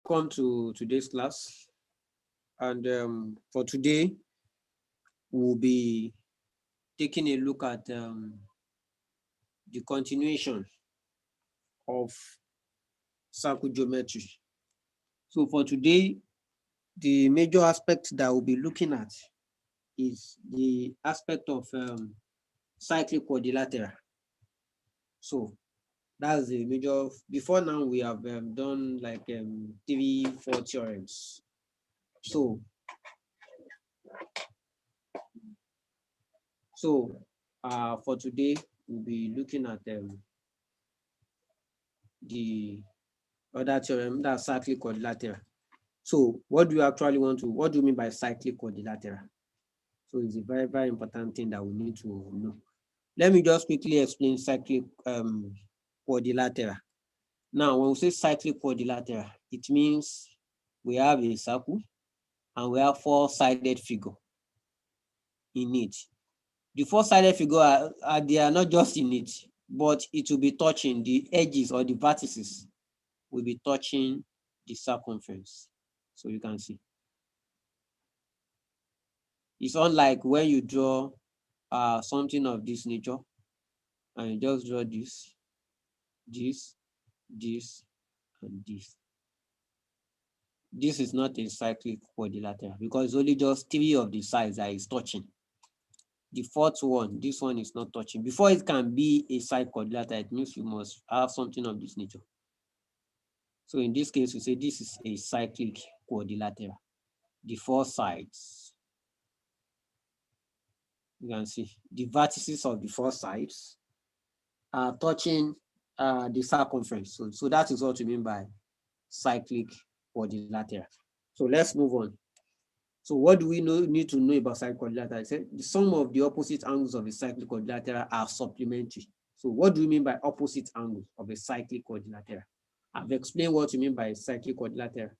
Welcome to today's class. And for today, we'll be taking a look at the continuation of circle geometry. So for today, the major aspect that we'll be looking at is the aspect of cyclic quadrilateral. So that's the major. Before now, we have done like 3-4 theorems. So for today, we'll be looking at the other theorem, that's cyclic quadrilateral. So what do you mean by cyclic quadrilateral? So it's a very, very important thing that we need to know. Let me just quickly explain cyclic quadrilateral. Now, when we say cyclic quadrilateral, it means we have a circle and we have four-sided figure in it. The four-sided figure they are not just in it, but it will be touching the edges or the vertices will be touching the circumference. So you can see. It's unlike when you draw something of this nature and you just draw this, and this. This is not a cyclic quadrilateral because it's only just three of the sides that is touching. The fourth one, this one is not touching. Before it can be a cyclic quadrilateral, it means you must have something of this nature. So in this case, we say this is a cyclic quadrilateral. The four sides. You can see the vertices of the four sides are touching the circumference. So that is what we mean by cyclic quadrilateral. So let's move on. So what do we need to know about cyclic quadrilateral? I said the sum of the opposite angles of a cyclic quadrilateral are supplementary. So what do we mean by opposite angles of a cyclic quadrilateral? I've explained what you mean by cyclic quadrilateral.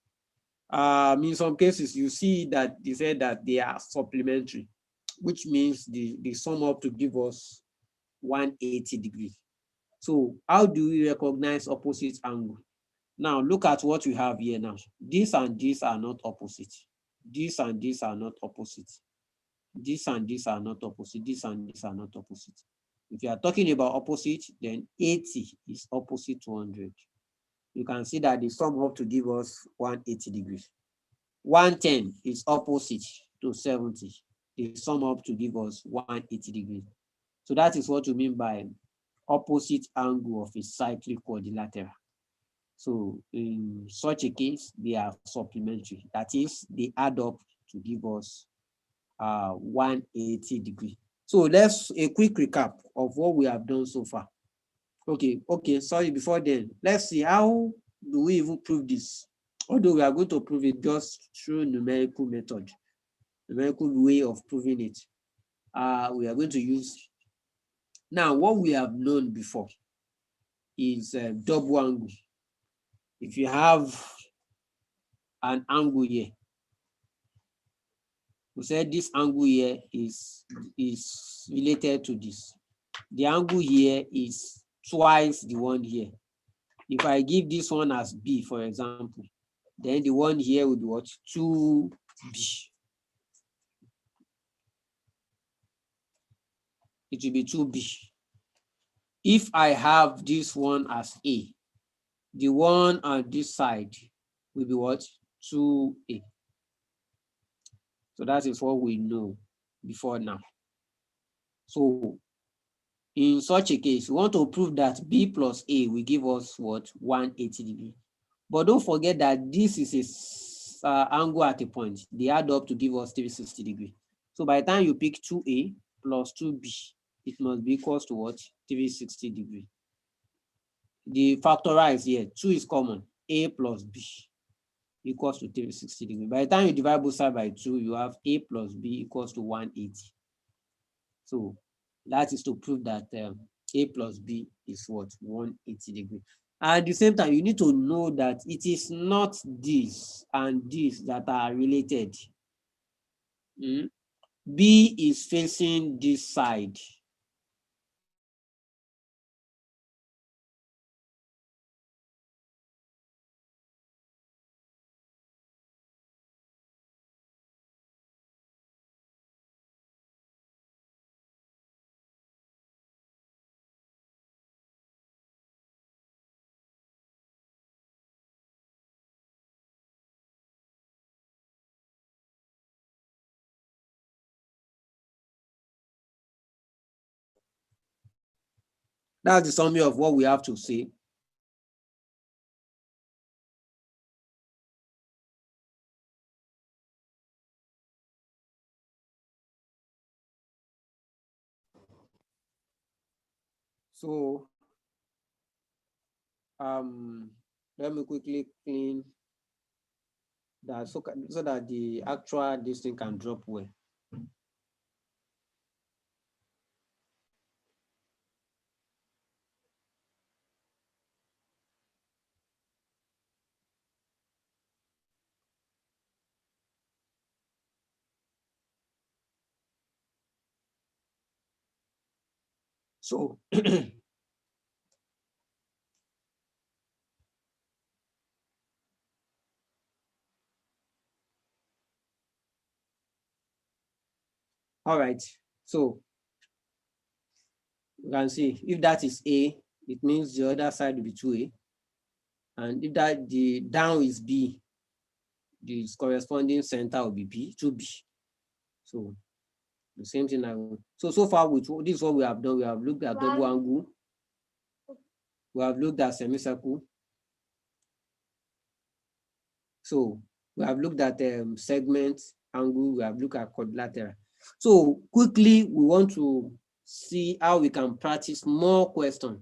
In some cases, you see that they said that they are supplementary, which means they sum up to give us 180 degrees. So how do we recognize opposite angle? Now look at what we have here now. This and this are not opposite. This and this are not opposite. This and this are not opposite. This and this are not opposite. If you are talking about opposite, then 80 is opposite to 100. You can see that they sum up to give us 180 degrees. 110 is opposite to 70. They sum up to give us 180 degrees. So that is what we mean by opposite angle of a cyclic quadrilateral. So in such a case, they are supplementary. That is, they add up to give us 180 degrees. So let's a quick recap of what we have done so far. Okay, sorry, before then, let's see how do we even prove this? Although we are going to prove it just through numerical method, numerical way of proving it. We are going to use, now what we have known before is double angle. If you have an angle here, we said this angle here is related to this. The angle here is twice the one here. If I give this one as B, for example, then the one here would be what? 2B. It will be 2B. If I have this one as A, the one on this side will be what? 2A. So that is what we know before now. So in such a case, we want to prove that B plus A will give us what? 180 degrees. But don't forget that this is a angle at a point. They add up to give us 360 degrees. So by the time you pick 2A plus 2B, it must be equal to what? 360 degrees. The factorize here, 2 is common. A plus B equals to 360 degrees. By the time you divide both sides by 2, you have A plus B equals to 180. So that is to prove that A plus B is what? 180 degrees. At the same time, you need to know that it is not this and this that are related. B is facing this side. That's the summary of what we have to say. So let me quickly clean that so that the actual this thing can drop well. So all right, so you can see if that is A, it means the other side will be 2A. And if that the down is B, the corresponding center will be B, 2B. So the same thing. So far with this is what we have done. We have looked at double angle. We have looked at semicircle. So we have looked at segment angle. We have looked at quadrilateral. So quickly, we want to see how we can practice more questions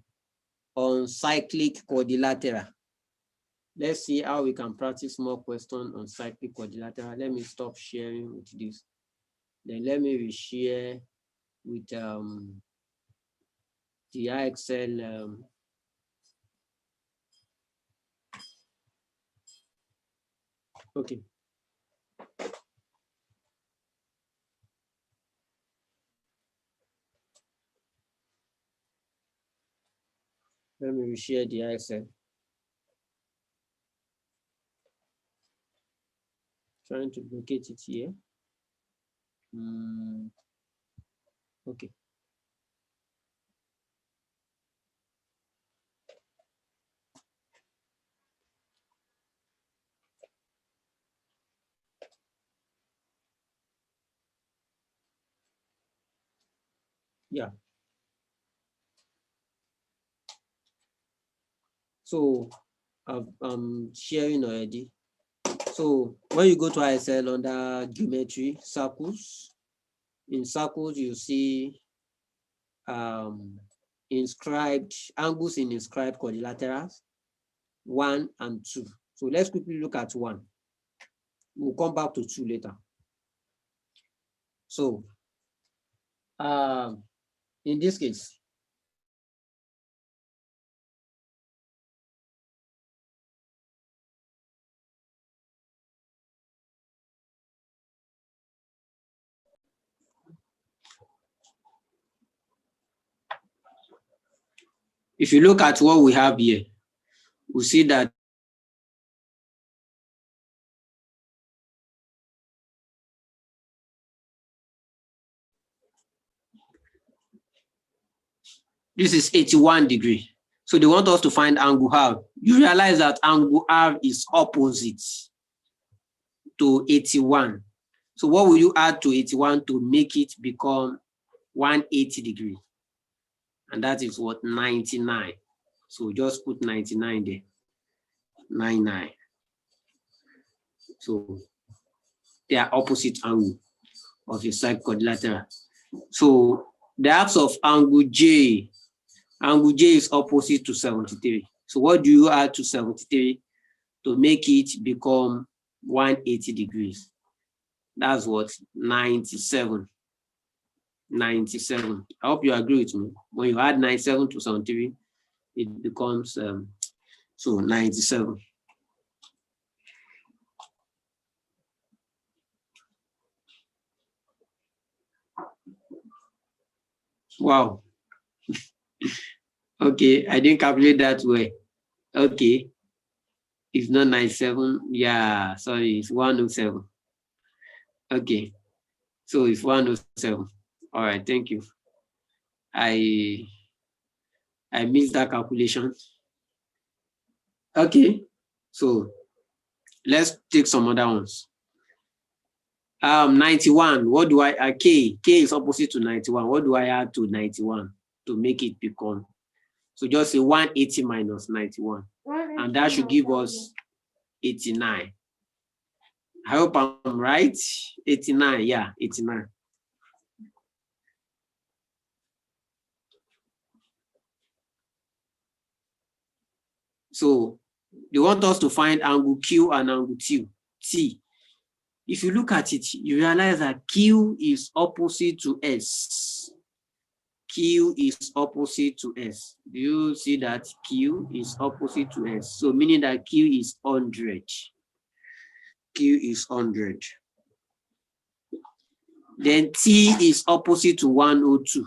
on cyclic quadrilateral. Let's see how we can practice more questions on cyclic quadrilateral. Let me stop sharing with this. Then let me reshare with the IXL. Okay. Let me reshare the IXL. Trying to locate it here. Okay. Yeah. So I'm sharing already. So when you go to IXL under geometry, circles, in circles you see inscribed angles in inscribed quadrilaterals 1 and 2. So let's quickly look at 1. We'll come back to 2 later. So in this case, if you look at what we have here, we see that this is 81 degrees. So they want us to find angle R. You realize that angle R is opposite to 81. So what will you add to 81 to make it become 180 degrees? And that is what? 99. So just put 99 there. 99. So they are opposite angle of a side quadrilateral. So the axis of angle J is opposite to 73. So what do you add to 73 to make it become 180 degrees? That's what? 97. 97. I hope you agree with me. When you add 97 to 73, it becomes so 97. Wow. Okay, I didn't calculate that way. Okay. It's not 97. Yeah, sorry, it's 107. Okay. So it's 107. All right, thank you. I missed that calculation. Okay, so let's take some other ones. 91, what do I, K is opposite to 91. What do I add to 91 to make it become So just say 180 minus 91. And that should give us 89. I hope I'm right. 89, yeah, 89. So they want us to find angle Q and angle T. If you look at it, you realize that Q is opposite to S. Q is opposite to S. Do you see that Q is opposite to S? So meaning that Q is 100. Q is 100. Then T is opposite to 102,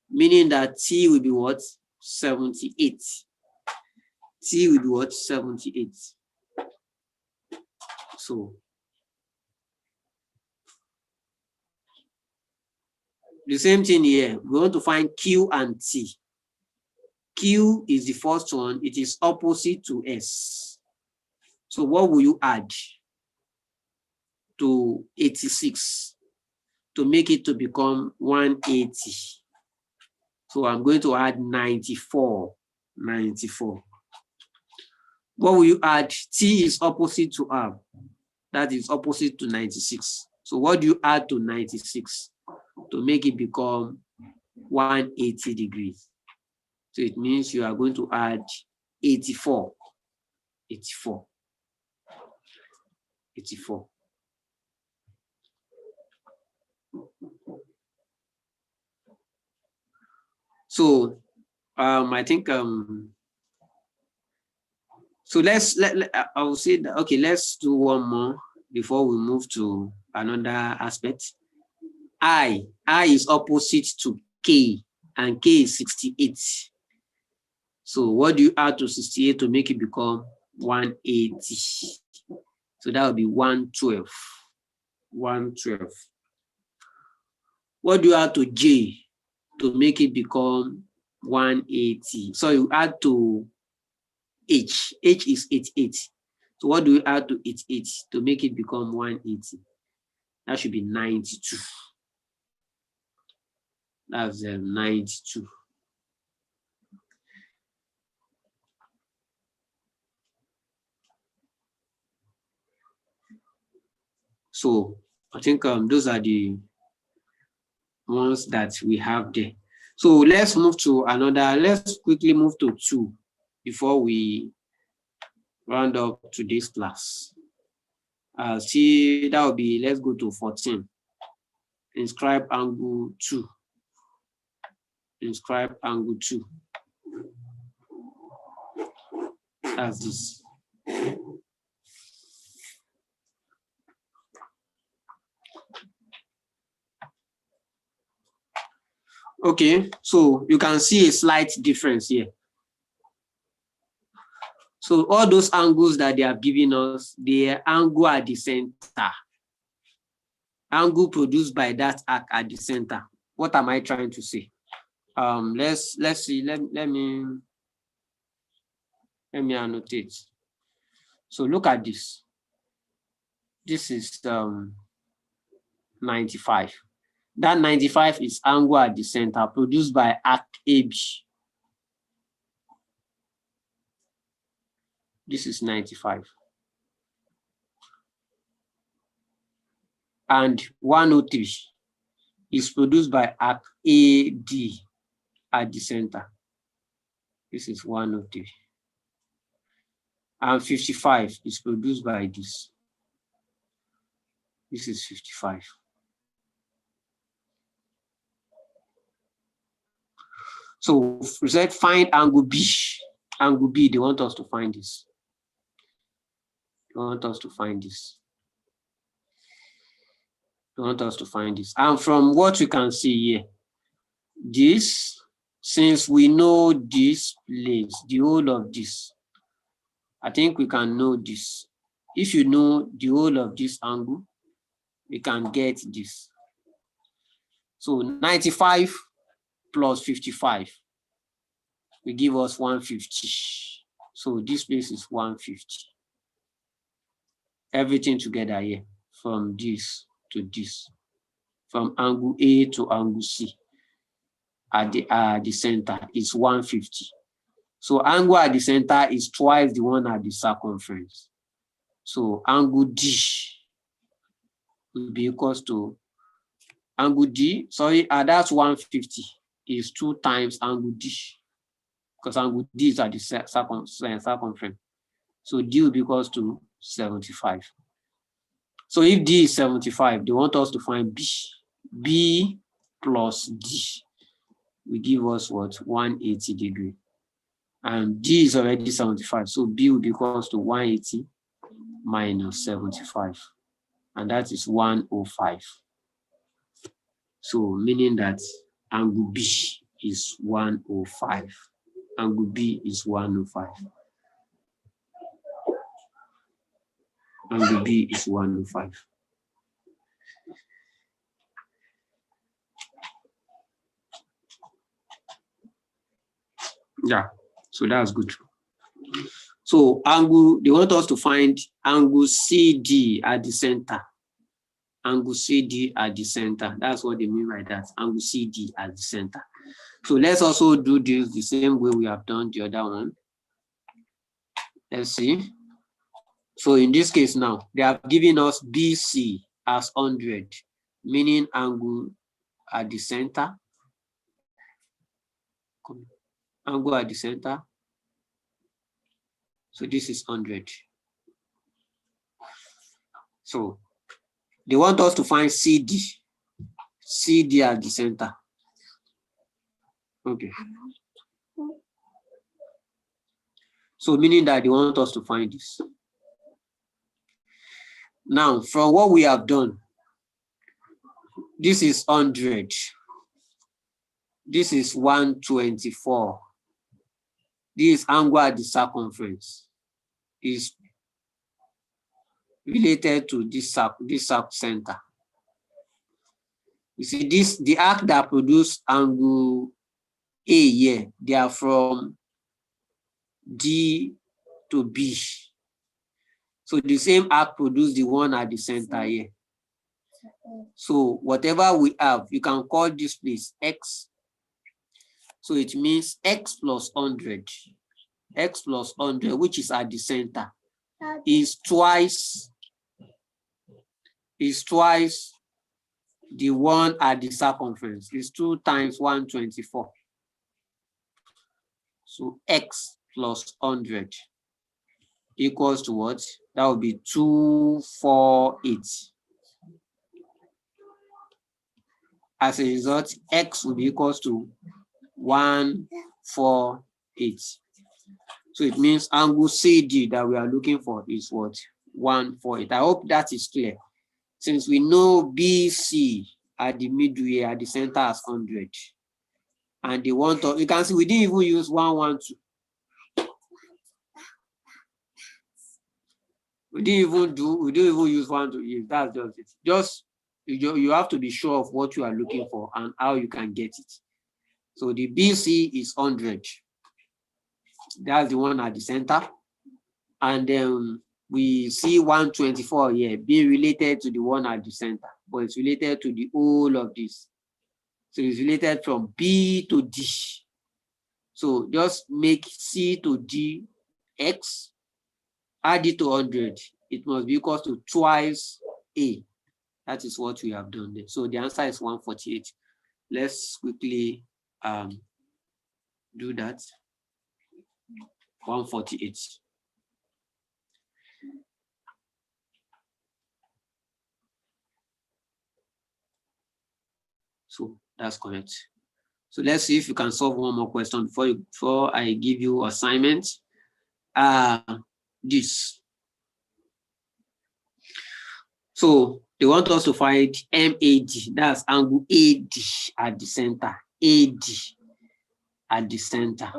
meaning that T will be what? 78. T will be what? 78. So the same thing here. We want to find Q and T. Q is the first one. It is opposite to S. So what will you add to 86 to make it to become 180? So I'm going to add 94. 94. What will you add? T is opposite to R. That is opposite to 96. So what do you add to 96 to make it become 180 degrees? So it means you are going to add 84. 84. 84. So I think so I will say that, okay, let's do one more before we move to another aspect. I is opposite to K, and K is 68. So what do you add to 68 to make it become 180? So that would be 112. 112. What do you add to J to make it become 180? So you add to H. H is 88. So what do you add to 88 to make it become 180? That should be 92. That's 92. So I think those are the ones that we have there. So let's move to another. Let's quickly move to 2 before we round up today's class. See, that will be, let's go to 14. Inscribe angle 2. Inscribe angle 2. That's this. Okay, so you can see a slight difference here. So all those angles that they have given us, the angle at the center. Angle produced by that arc at the center. What am I trying to say? Let's see. Let me annotate. So look at this. This is 95. That 95 is angle at the center produced by arc AB. This is 95. And 103 is produced by arc AD at the center. This is 103. And 55 is produced by this. This is 55. So we said find angle B. Angle B, they want us to find this. They want us to find this. They want us to find this. And from what we can see here, this, since we know this place, the whole of this, I think we can know this. If you know the whole of this angle, we can get this. So 95 plus 55 will give us 150. So this place is 150. Everything together here, from this to this, from angle A to angle C at the center is 150. So angle at the center is twice the one at the circumference. So angle D will be equals to angle D, sorry, that's 150 is 2 times angle D, because angle D is at the circumference. So D will be equals to 75. So if D is 75, they want us to find B. B plus D will give us what? 180 degree. And D is already 75. So B will be equals to 180 minus 75. And that is 105. So meaning that angle B is 105. Angle B is 105. Angle B is 105. Yeah, so that's good. So angle, they want us to find angle CD at the center. Angle CD at the center. That's what they mean by that. Angle CD at the center. So let's also do this the same way we have done the other one. Let's see. So in this case now, they have given us BC as 100, meaning angle at the center. Angle at the center. So this is 100. So they want us to find CD. CD at the center. Okay. So meaning that they want us to find this. Now, from what we have done, this is 100. This is 124. This angle at the circumference is related to this center. You see, the arc that produced angle A here, they are from D to B. So the same arc produced the one at the center here. So whatever we have, you can call this place X. So it means X plus 100. X plus 100, which is at the center, is twice the one at the circumference. Is 2 times 124. So X plus 100 equals to what? That would be 248. As a result, X will be equals to 148. So it means angle CD that we are looking for is what? 148. I hope that is clear. Since we know BC at the middle here, at the center as 100. And they want to, you can see we didn't even use 112. We don't even use 1 to use. That's just it. Just you have to be sure of what you are looking for and how you can get it. So the BC is 100. That's the one at the center. And then we see 124 here being related to the one at the center, but it's related to the whole of this. So it's related from B to D. So just make C to D X, add it to 100. It must be equal to twice A. That is what we have done there. So the answer is 148. Let's quickly do that. 148. So that's correct. So let's see if you can solve one more question before I give you assignment. This. So they want us to find MAD, that's angle AD at the center. AD at the center.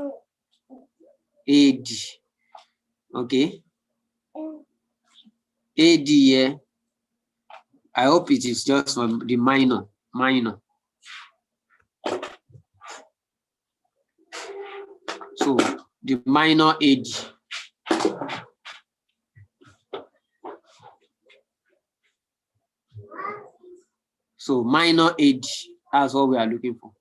AD. Okay. AD here. I hope it is just from the minor. So the minor AD. So minor AD, that's what we are looking for.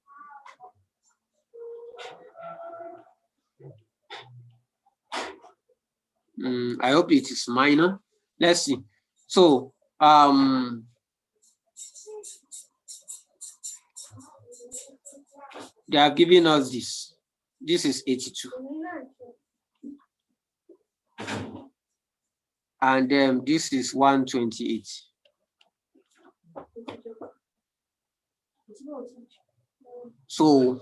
I hope it is minor. Let's see. So they are giving us this. This is 82. And then this is 128. So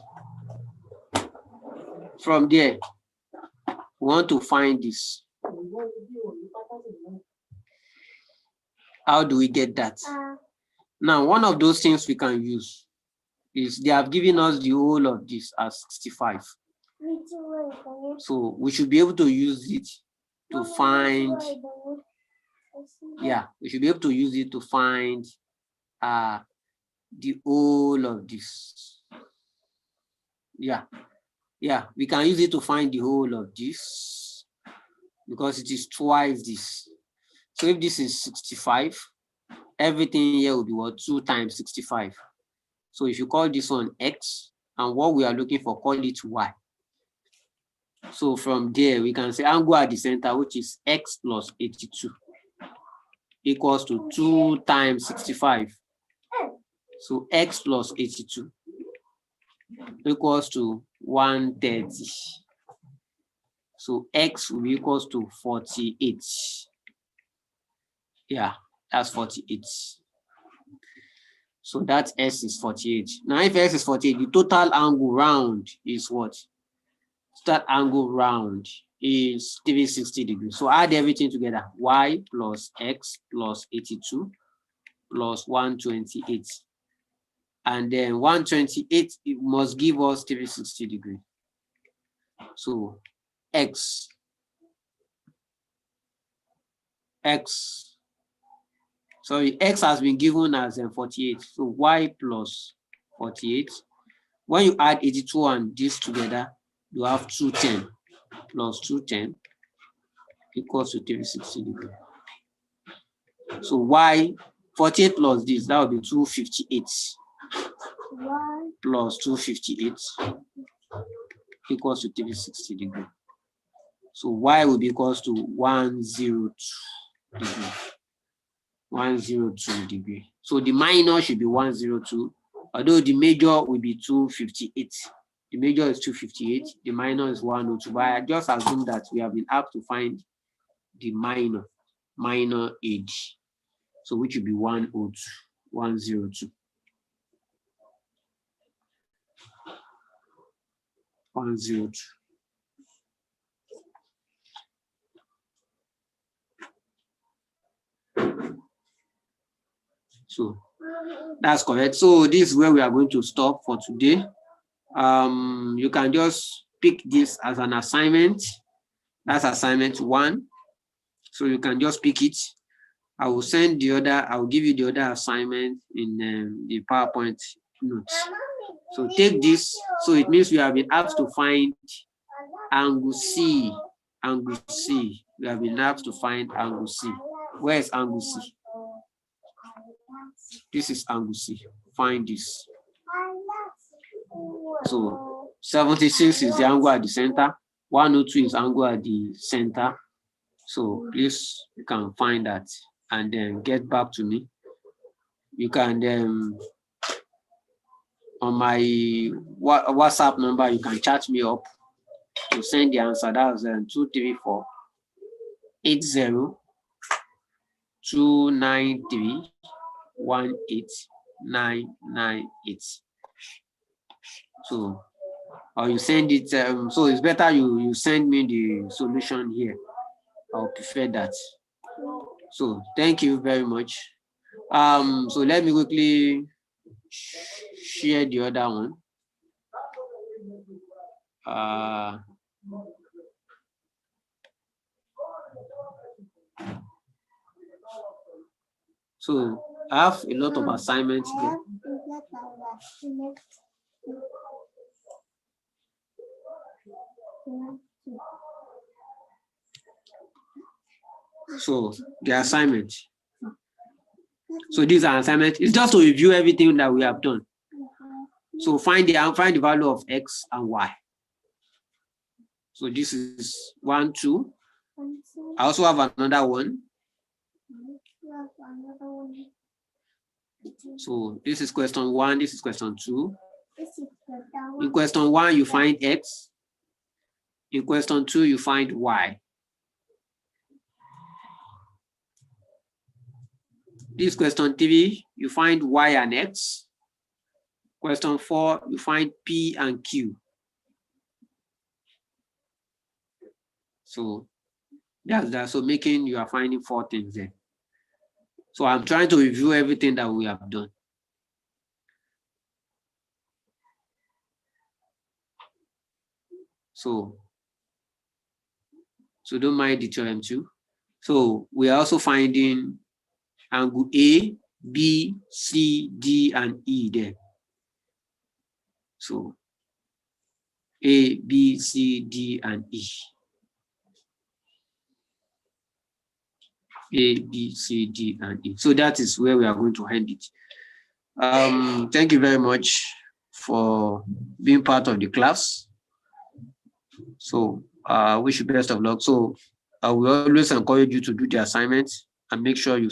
from there, we want to find this. How do we get that? Now, one of those things we can use is they have given us the whole of this as 65. So we should be able to use it to find, we should be able to use it to find the whole of this. We can use it to find the whole of this because it is twice this. So if this is 65, everything here will be what? 2 times 65. So if you call this one X, and what we are looking for, call it Y. So from there, we can say angle at the center, which is X plus 82, equals to 2 times 65. So X plus 82 equals to 130. So X will be equals to 48. Yeah, that's 48. So that S is 48. Now, if S is 48, the total angle round is what? That angle round is 360 degrees. So add everything together. Y plus X plus 82 plus 128. And then 128, it must give us 360 degrees. So X has been given as 48. So Y plus 48. When you add 82 and this together, you have 210 plus 210 equals to 360 degrees. So Y 48 plus this, that would be 258 plus 258 equals to 360 degrees. So Y will be equals to 102 degrees. 102 degrees. So the minor should be 102, although the major will be 258. The major is 258, the minor is 102. But I just assume that we have been asked to find the minor age. So which will be 102, 102. 102. So that's correct. So this is where we are going to stop for today. You can just pick this as an assignment. That's assignment 1. So you can just pick it. I will send the other, I will give you the other assignment in the PowerPoint notes. So take this. So it means we have been asked to find angle C. Angle C. We have been asked to find angle C. Where is angle C? This is angle C. Find this. So 76 is the angle at the center. 102 is angle at the center. So please, you can find that and then get back to me. You can on my WhatsApp number, you can chat me up to send the answer. That's 234 80 293 18998. So, or you send it. So it's better you send me the solution here. I'll prefer that. So thank you very much. So let me quickly share the other one. So I have a lot of assignments there. So the assignment. So these are assignments. It's just to review everything that we have done. So find the value of X and Y. So this is 1, 2. I also have another one. So this is question 1, this is question 2. In question 1, you find X. In question 2, you find Y. This question 3, you find Y and X. Question 4, you find P and Q. So that's that. So making, you are finding 4 things there. So I'm trying to review everything that we have done. So don't mind the theorem 2. So we are also finding angle A, B, C, D, and E there. So A, B, C, D, and E. A, B, C, D, and E. So that is where we are going to end it. Thank you very much for being part of the class. So wish you best of luck. So I will always encourage you to do the assignments and make sure you